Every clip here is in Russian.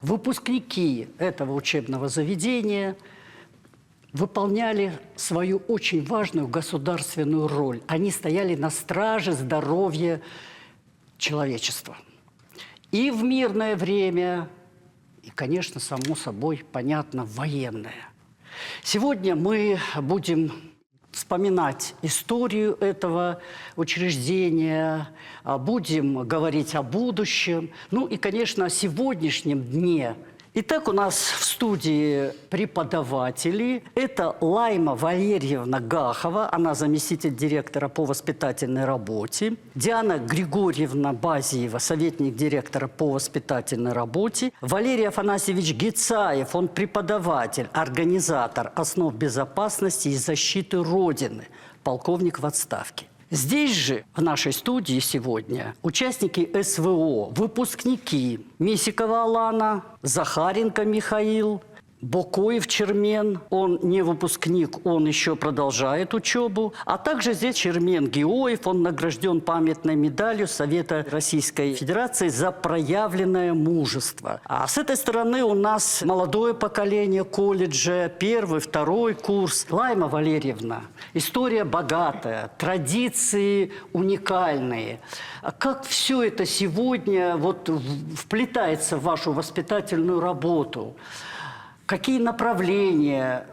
Выпускники этого учебного заведения выполняли свою очень важную государственную роль. Они стояли на страже здоровья человечества. И в мирное время, и, конечно, само собой, понятно, военное. Сегодня мы будем вспоминать историю этого учреждения, будем говорить о будущем, ну и, конечно, о сегодняшнем дне. Итак, у нас в студии преподаватели. Это Лайма Валерьевна Гахова, она заместитель директора по воспитательной работе. Диана Григорьевна Базиева, советник директора по воспитательной работе. Валерий Афанасьевич Гицаев, он преподаватель, организатор основ безопасности и защиты Родины, полковник в отставке. Здесь же, в нашей студии сегодня, участники СВО, выпускники Мисикова Алана, Захаренко Михаил, Бокоев Чермен, он не выпускник, он еще продолжает учебу. А также здесь Чермен Геоев, он награжден памятной медалью Совета Российской Федерации за проявленное мужество. А с этой стороны у нас молодое поколение колледжа, первый, второй курс. Лайма Валерьевна, история богатая, традиции уникальные. Как все это сегодня вот вплетается в вашу воспитательную работу? Какие направления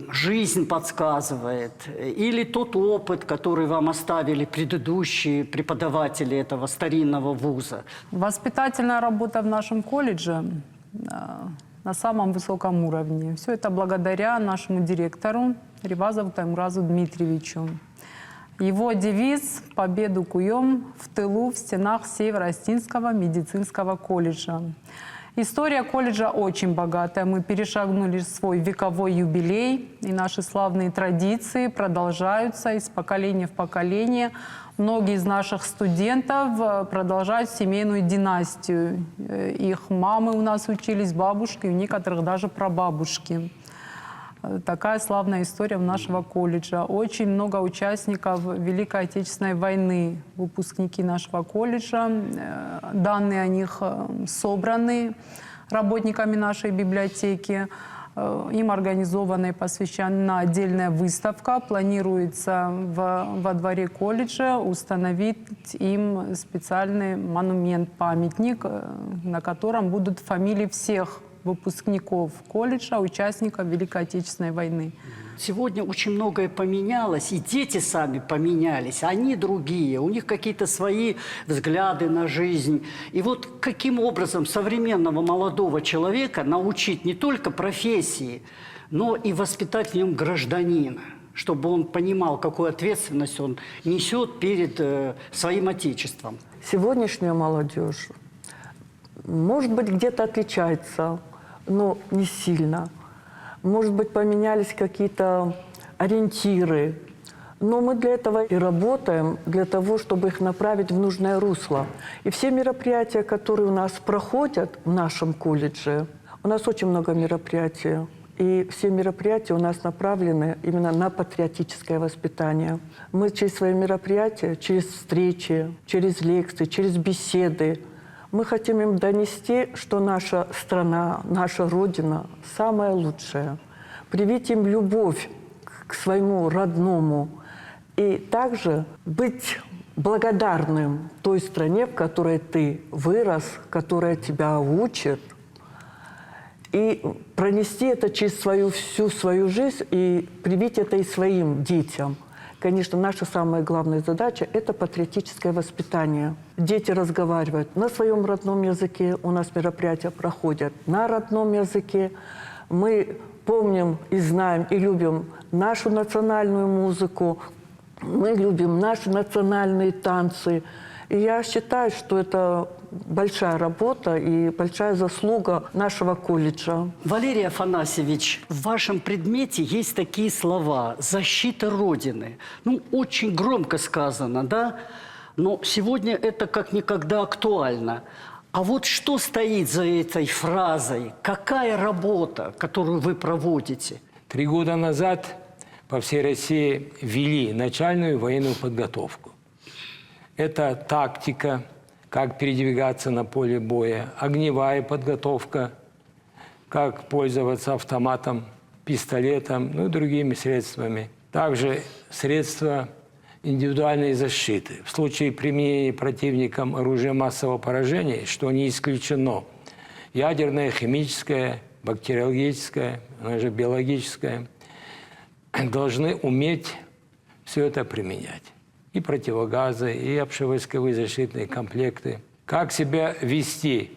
жизнь подсказывает? Или тот опыт, который вам оставили предыдущие преподаватели этого старинного вуза? Воспитательная работа в нашем колледже на самом высоком уровне. Все это благодаря нашему директору Ревазову Таймуразу Дмитриевичу. Его девиз «Победу куем в тылу в стенах Северо-Остинского медицинского колледжа». История колледжа очень богатая. Мы перешагнули свой вековой юбилей, и наши славные традиции продолжаются из поколения в поколение. Многие из наших студентов продолжают семейную династию. Их мамы у нас учились, бабушки, у некоторых даже прабабушки. Такая славная история нашего колледжа. Очень много участников Великой Отечественной войны, выпускники нашего колледжа. Данные о них собраны работниками нашей библиотеки. Им организована и посвящена отдельная выставка. Планируется во дворе колледжа установить им специальный монумент-памятник, на котором будут фамилии всех выпускников колледжа, участников Великой Отечественной войны. Сегодня очень многое поменялось, и дети сами поменялись, они другие, у них какие-то свои взгляды на жизнь. И вот каким образом современного молодого человека научить не только профессии, но и воспитать в нем гражданина, чтобы он понимал, какую ответственность он несет перед своим отечеством. Сегодняшняя молодежь, может быть, где-то отличается, но не сильно. Может быть, поменялись какие-то ориентиры. Но мы для этого и работаем, для того, чтобы их направить в нужное русло. И все мероприятия, которые у нас проходят в нашем колледже, у нас очень много мероприятий. И все мероприятия у нас направлены именно на патриотическое воспитание. Мы через свои мероприятия, через встречи, через лекции, через беседы, мы хотим им донести, что наша страна, наша Родина самая лучшая. Привить им любовь к своему родному. И также быть благодарным той стране, в которой ты вырос, которая тебя учит. И пронести это через всю свою жизнь и привить это и своим детям. Конечно, наша самая главная задача – это патриотическое воспитание. Дети разговаривают на своем родном языке, у нас мероприятия проходят на родном языке. Мы помним и знаем, и любим нашу национальную музыку, мы любим наши национальные танцы. И я считаю, что это большая работа и большая заслуга нашего колледжа. Валерий Афанасьевич, в вашем предмете есть такие слова «защита Родины». Ну, очень громко сказано, да? Но сегодня это как никогда актуально. А вот что стоит за этой фразой? Какая работа, которую вы проводите? 3 года назад по всей России ввели начальную военную подготовку. Это тактика, как передвигаться на поле боя, огневая подготовка, как пользоваться автоматом, пистолетом, ну и другими средствами. Также средства индивидуальной защиты. В случае применения противником оружия массового поражения, что не исключено, ядерное, химическое, бактериологическое, оно же биологическое, должны уметь все это применять. И противогазы, и общевойсковые защитные комплекты. Как себя вести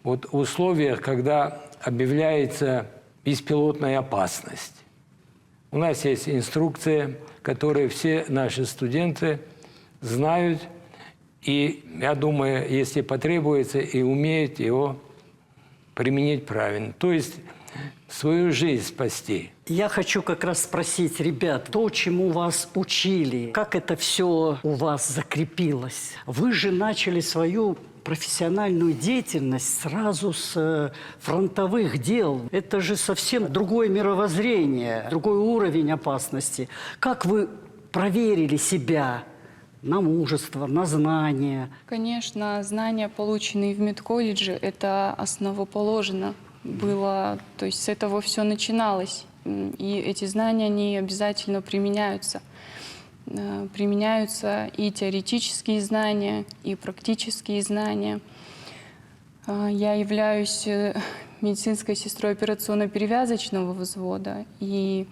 вот в условиях, когда объявляется беспилотная опасность? У нас есть инструкция, которую все наши студенты знают, и, я думаю, если потребуется, и умеют его применить правильно. То есть свою жизнь спасти. Я хочу как раз спросить, ребят, то, чему вас учили, как это все у вас закрепилось? Вы же начали свою профессиональную деятельность сразу с фронтовых дел. Это же совсем другое мировоззрение, другой уровень опасности. Как вы проверили себя на мужество, на знания? Конечно, знания, полученные в медколледже, это основоположно было, то есть с этого все начиналось. И эти знания, они обязательно применяются. Применяются и теоретические знания, и практические знания. Я являюсь медицинской сестрой операционно-перевязочного взвода, и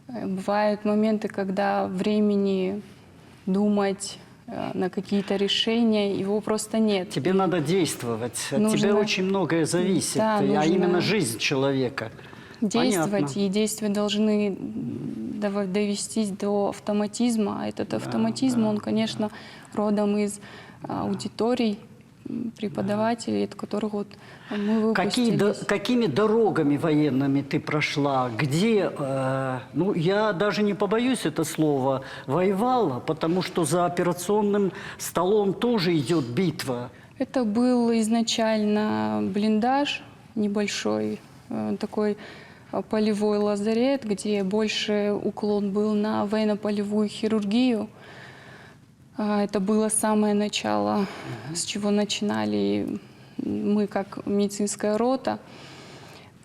бывают моменты, когда времени думать на какие-то решения, его просто нет. Тебе надо действовать. От Нужно- тебя очень многое зависит, Да, а нужно именно жизнь человека. Действовать, Понятно. и действия должны довестись до автоматизма. А этот автоматизм, он, конечно, родом из аудиторий преподавателей, от которых вот мы выпустились. Какими дорогами военными ты прошла? Где, ну, я даже не побоюсь это слово, воевала, потому что за операционным столом тоже идет битва. Это был изначально блиндаж небольшой, такой полевой лазарет, где больше уклон был на военно-полевую хирургию. Это было самое начало, с чего начинали мы как медицинская рота.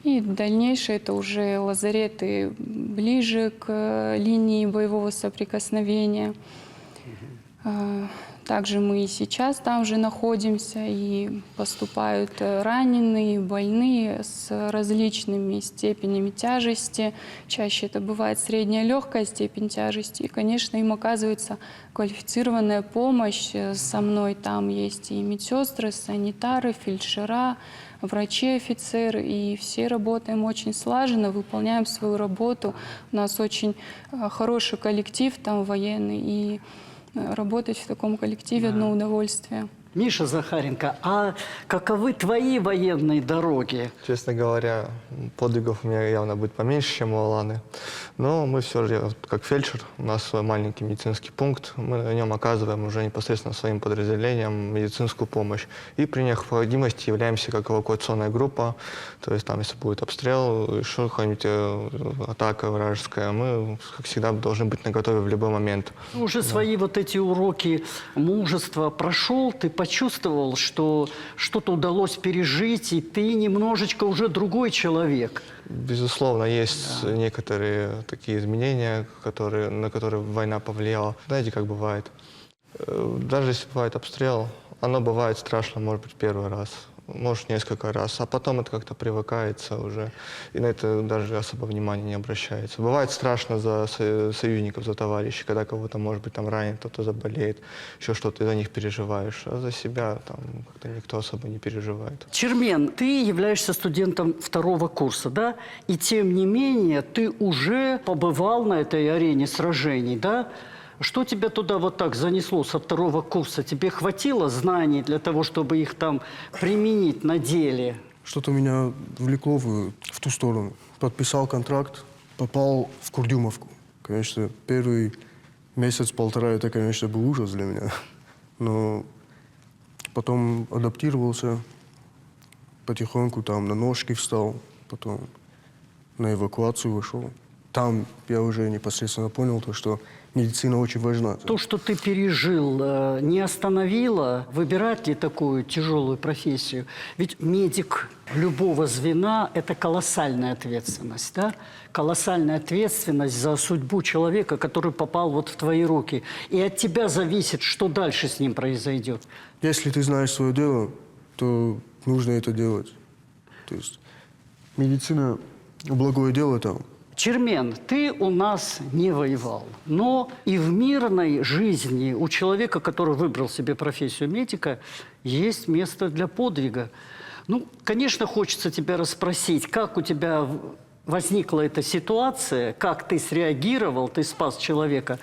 И дальнейшее это уже лазареты ближе к линии боевого соприкосновения. Также мы и сейчас там же находимся, и поступают раненые, больные с различными степенями тяжести. Чаще это бывает средняя легкая степень тяжести. И, конечно, им оказывается квалифицированная помощь. Со мной там есть и медсестры, санитары, фельдшера, врачи, офицеры. И все работаем очень слаженно, выполняем свою работу. У нас очень хороший коллектив там военный. И работать в таком коллективе одно удовольствие. Миша Захаренко, а каковы твои военные дороги? Честно говоря, подвигов у меня явно будет поменьше, чем у Аланы. Но мы все же, как фельдшер, у нас свой маленький медицинский пункт. Мы на нем оказываем уже непосредственно своим подразделениям медицинскую помощь. И при необходимости являемся как эвакуационная группа. То есть там, если будет обстрел, еще какая-нибудь атака вражеская, мы, как всегда, должны быть наготове в любой момент. Уже свои вот эти уроки мужества прошел, ты почувствовал, что что-то удалось пережить, и ты немножечко уже другой человек. Безусловно, есть некоторые такие изменения, на которые война повлияла. Знаете, как бывает? Даже если бывает обстрел, оно бывает страшно, может быть, первый раз, может, несколько раз, а потом это как-то привыкается уже, и на это даже особо внимания не обращается. Бывает страшно за союзников, за товарищей, когда кого-то, может быть, там ранит, кто-то заболеет, еще что-то, ты за них переживаешь, а за себя там как-то никто особо не переживает. Чермен, ты являешься студентом второго курса, да? И тем не менее ты уже побывал на этой арене сражений, да? Что тебя туда вот так занесло со второго курса? Тебе хватило знаний для того, чтобы их там применить на деле? Что-то меня влекло в ту сторону. Подписал контракт, попал в Курдюмовку. Конечно, первый месяц-полтора это, конечно, был ужас для меня. Но потом адаптировался, потихоньку там на ножки встал, потом на эвакуацию вышел. там я уже непосредственно понял то, что медицина очень важна. То, что ты пережил, не остановило выбирать ли такую тяжелую профессию? Ведь медик любого звена – это колоссальная ответственность, да? Колоссальная ответственность за судьбу человека, который попал вот в твои руки. И от тебя зависит, что дальше с ним произойдет. Если ты знаешь свое дело, то нужно это делать. То есть медицина – благое дело там. Чермен, ты у нас не воевал, но и в мирной жизни у человека, который выбрал себе профессию медика, есть место для подвига. Ну, конечно, хочется тебя расспросить, как у тебя возникла эта ситуация, как ты среагировал, ты спас человека,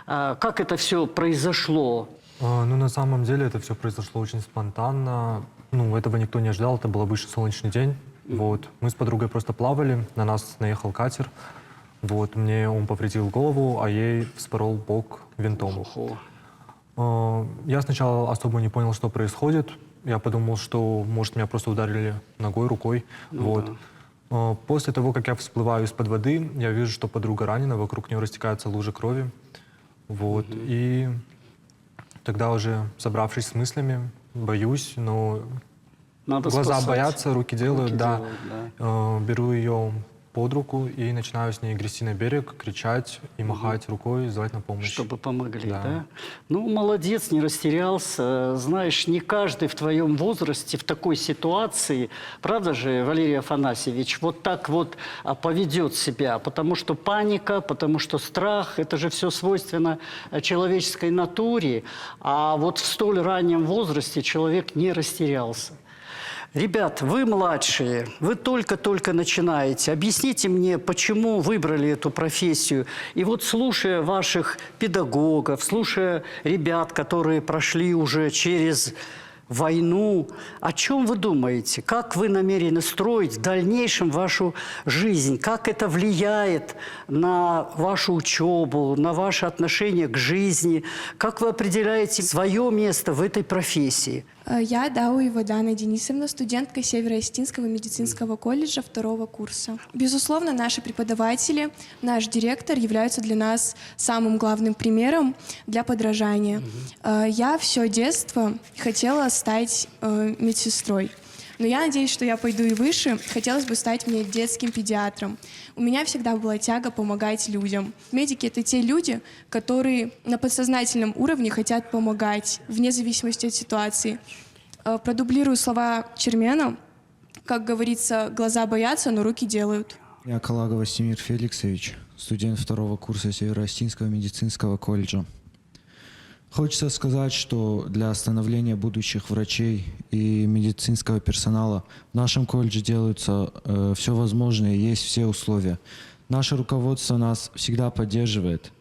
как это все произошло? Ну, на самом деле это все произошло очень спонтанно. Ну, этого никто не ожидал, это был обычный солнечный день. Вот. Мы с подругой просто плавали, на нас наехал катер. Вот. Мне он повредил голову, а ей вспорол бок винтом. Я сначала особо не понял, что происходит. Я подумал, что, может, меня просто ударили ногой, рукой. Вот. Да. После того, как я всплываю из-под воды, я вижу, что подруга ранена, вокруг нее растекаются лужи крови. Вот. И тогда уже, собравшись с мыслями, боюсь, но Надо глаза спасать. боятся, руки делают, Руки да. делают, да. Беру ее под руку и начинаю с ней грести на берег, кричать и махать рукой, звать на помощь. Чтобы помогли, Да. да? Ну, молодец, не растерялся. Знаешь, не каждый в твоем возрасте в такой ситуации, правда же, Валерий Афанасьевич, вот так вот поведет себя, потому что паника, потому что страх, это же все свойственно человеческой натуре, а вот в столь раннем возрасте человек не растерялся. Ребят, вы младшие, вы только-только начинаете. Объясните мне, почему выбрали эту профессию. И вот слушая ваших педагогов, слушая ребят, которые прошли уже через войну, о чем вы думаете? Как вы намерены строить в дальнейшем вашу жизнь? Как это влияет на вашу учебу, на ваше отношение к жизни? Как вы определяете свое место в этой профессии? Я Дауева Дана Денисовна, студентка Северо-Осетинского медицинского колледжа 2-го курса. Безусловно, наши преподаватели, наш директор являются для нас самым главным примером для подражания. Я все детство хотела стать медсестрой. Но я надеюсь, что я пойду и выше. Хотелось бы стать мне детским педиатром. У меня всегда была тяга помогать людям. Медики — это те люди, которые на подсознательном уровне хотят помогать, вне зависимости от ситуации. Продублирую слова Чермена. Как говорится, глаза боятся, но руки делают. Я Калагов Васимир Феликсович, студент 2-го курса Северо-Осетинского медицинского колледжа. Хочется сказать, что для становления будущих врачей и медицинского персонала в нашем колледже делаются все возможное, есть все условия. Наше руководство нас всегда поддерживает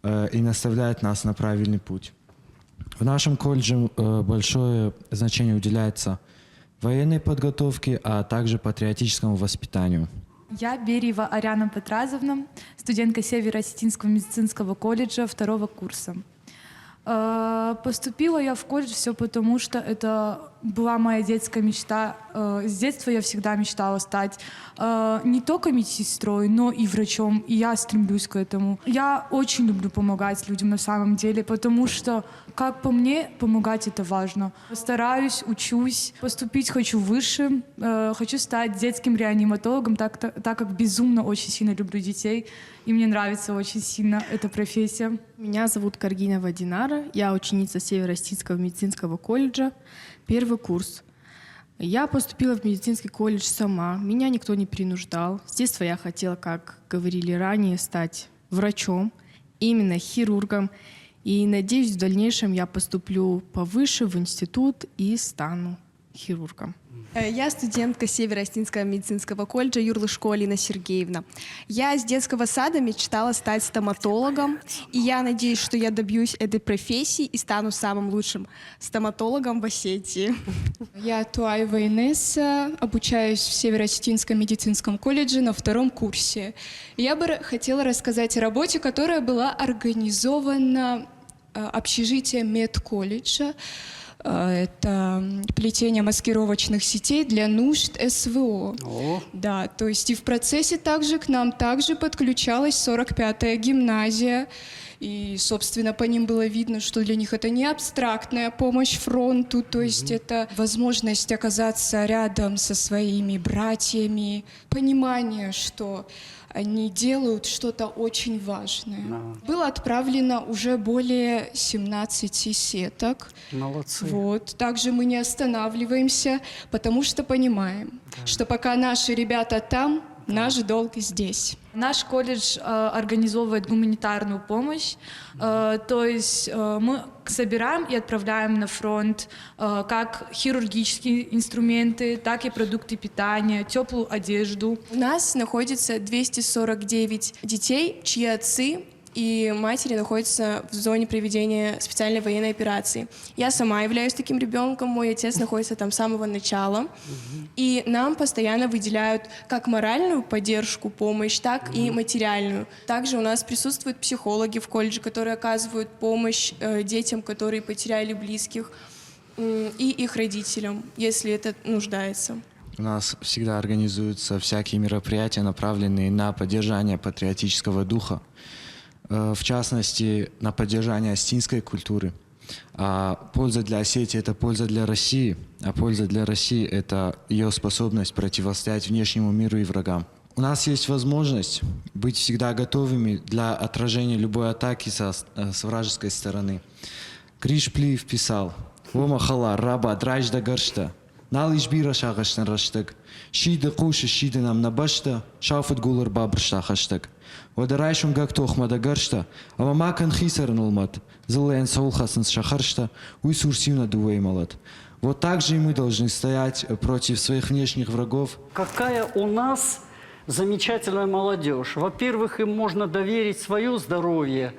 и наставляет нас на правильный путь. В нашем колледже большое значение уделяется военной подготовке, а также патриотическому воспитанию. Я Бериева Ариана Петразовна, студентка Северо-Осетинского медицинского колледжа 2-го курса. Поступила я в колледж все потому, что это была моя детская мечта. С детства я всегда мечтала стать не только медсестрой, но и врачом, и я стремлюсь к этому. Я очень люблю помогать людям на самом деле, потому что, как по мне, помогать — это важно. Стараюсь, учусь, поступить хочу выше, хочу стать детским реаниматологом, так как безумно очень сильно люблю детей, и мне нравится очень сильно эта профессия. Меня зовут Каргинова Динара, я ученица Северо-Осетинского медицинского колледжа, 1-й курс. Я поступила в медицинский колледж сама, меня никто не принуждал. С детства я хотела, как говорили ранее, стать врачом, именно хирургом. И надеюсь, в дальнейшем я поступлю повыше в институт и стану хирургом. Я студентка Северо-Осетинского медицинского колледжа Юрлышко Алина Сергеевна. Я с детского сада мечтала стать стоматологом, и я надеюсь, что я добьюсь этой профессии и стану самым лучшим стоматологом в Осетии. Я Туаева Инесса, обучаюсь в Северо-Осетинском медицинском колледже на 2-м курсе. Я бы хотела рассказать о работе, которая была организована общежитием медколледжа. Это плетение маскировочных сетей для нужд СВО. О. Да, то есть и в процессе также к нам также подключалась 45-я гимназия. И, собственно, по ним было видно, что для них это не абстрактная помощь фронту, то есть это возможность оказаться рядом со своими братьями, понимание, что они делают что-то очень важное. Было отправлено уже более 17 сеток. Молодцы. Вот. Также мы не останавливаемся, потому что понимаем, что пока наши ребята там, наш долг здесь. Наш колледж организовывает гуманитарную помощь, то есть мы собираем и отправляем на фронт как хирургические инструменты, так и продукты питания, теплую одежду. У нас находится 249 детей, чьи отцы и матери находятся в зоне проведения специальной военной операции. Я сама являюсь таким ребенком, мой отец находится там с самого начала. И нам постоянно выделяют как моральную поддержку, помощь, так и материальную. Также у нас присутствуют психологи в колледже, которые оказывают помощь детям, которые потеряли близких, и их родителям, если это нуждается. У нас всегда организуются всякие мероприятия, направленные на поддержание патриотического духа. В частности, на поддержание остинской культуры. А польза для Осетии – это польза для России, а польза для России – это ее способность противостоять внешнему миру и врагам. У нас есть возможность быть всегда готовыми для отражения любой атаки с вражеской стороны. Криш Плиев писал: «Омахала раба дрajda гаршта, налиш бира шагашна раштаг, шида куши шида нам набашта, шауфат гулар бабршта хаштаг». Вадарайшун гактох мадагаршта, а мамакан хисарн улмат, злен саулхасн шахаршта, уйсурсивна дуэймалат. Вот так же и мы должны стоять против своих внешних врагов. Какая у нас замечательная молодежь. Во-первых, им можно доверить свое здоровье,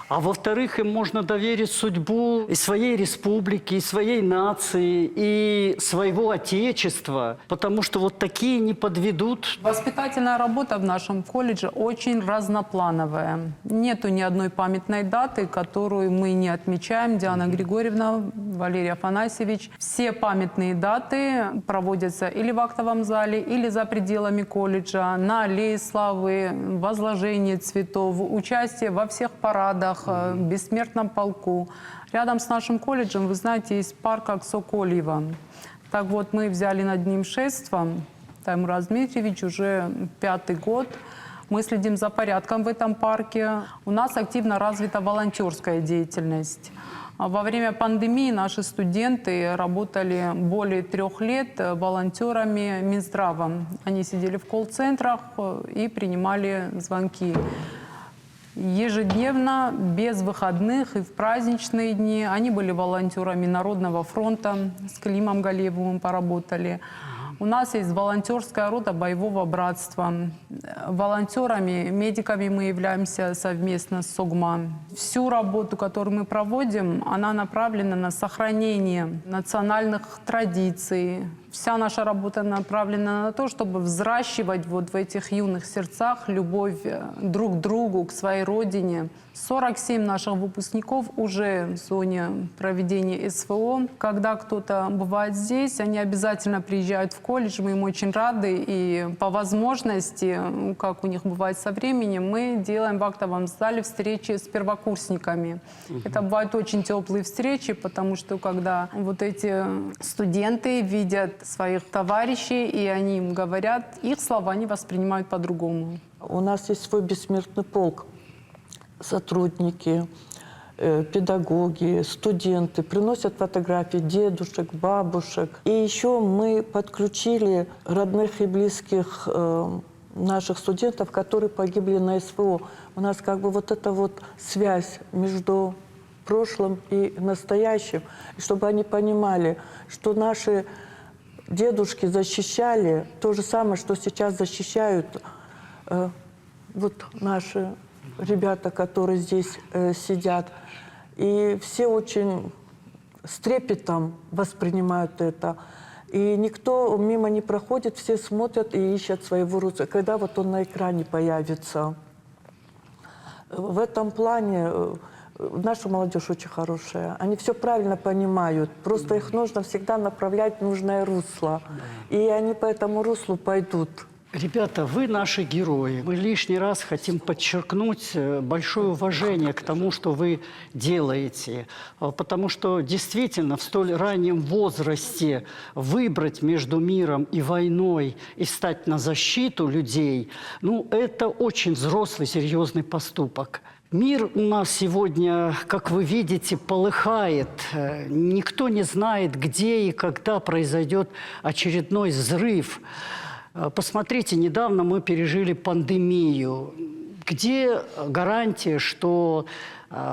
а во-вторых, им можно доверить судьбу и своей республики, и своей нации, и своего отечества, потому что вот такие не подведут. Воспитательная работа в нашем колледже очень разноплановая. Нету ни одной памятной даты, которую мы не отмечаем. Диана Григорьевна, Валерий Афанасьевич. Все памятные даты проводятся или в актовом зале, или за пределами колледжа, на аллее славы, возложение цветов, участие во всех парадах, в бессмертном полку. Рядом с нашим колледжем, вы знаете, есть парк Аксокольева. Так вот, мы взяли над ним шефство. Таймураз Дмитриевич уже 5-й год. Мы следим за порядком в этом парке. У нас активно развита волонтерская деятельность. Во время пандемии наши студенты работали более 3 лет волонтерами Минздрава. Они сидели в колл-центрах и принимали звонки. Ежедневно, без выходных и в праздничные дни. Они были волонтерами Народного фронта. С Климом Галиевым поработали. У нас есть волонтерская рота боевого братства. Волонтерами, медиками мы являемся совместно с СОГМА. Всю работу, которую мы проводим, она направлена на сохранение национальных традиций. Вся наша работа направлена на то, чтобы взращивать вот в этих юных сердцах любовь друг к другу, к своей родине. 47 наших выпускников уже в зоне проведения СВО. Когда кто-то бывает здесь, они обязательно приезжают в колледж, мы им очень рады. И по возможности, как у них бывает со временем, мы делаем в актовом зале встречи с первокурсниками. Это бывают очень теплые встречи, потому что когда вот эти студенты видят своих товарищей, и они им говорят, их слова они воспринимают по-другому. У нас есть свой бессмертный полк. Сотрудники, педагоги, студенты приносят фотографии дедушек, бабушек. И еще мы подключили родных и близких наших студентов, которые погибли на СВО. У нас как бы вот эта вот связь между прошлым и настоящим, и чтобы они понимали, что наши дедушки защищали то же самое, что сейчас защищают вот наши ребята, которые здесь сидят. И все очень с трепетом воспринимают это. И никто мимо не проходит, все смотрят и ищут своего родственника, когда вот он на экране появится. В этом плане Наша молодежь очень хорошая. Они все правильно понимают. Просто их нужно всегда направлять в нужное русло. И они по этому руслу пойдут. Ребята, вы наши герои. Мы лишний раз хотим подчеркнуть большое уважение к тому, что вы делаете. Потому что действительно в столь раннем возрасте выбрать между миром и войной и встать на защиту людей, ну, это очень взрослый, серьезный поступок. Мир у нас сегодня, как вы видите, полыхает. Никто не знает, где и когда произойдет очередной взрыв. Посмотрите, недавно мы пережили пандемию. Где гарантия, что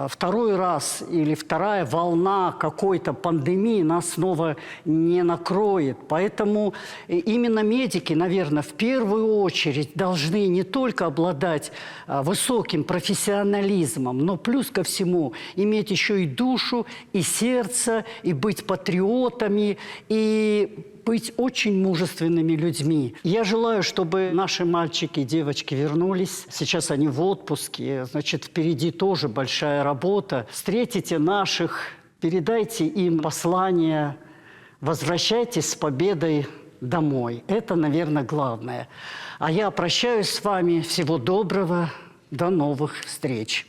второй раз или вторая волна какой-то пандемии нас снова не накроет? Поэтому именно медики, наверное, в первую очередь должны не только обладать высоким профессионализмом, но плюс ко всему иметь еще и душу, и сердце, и быть патриотами, и быть очень мужественными людьми. Я желаю, чтобы наши мальчики и девочки вернулись. Сейчас они в отпуске. Значит, впереди тоже большая работа. Встретите наших, передайте им послание. Возвращайтесь с победой домой. Это, наверное, главное. А я прощаюсь с вами. Всего доброго. До новых встреч.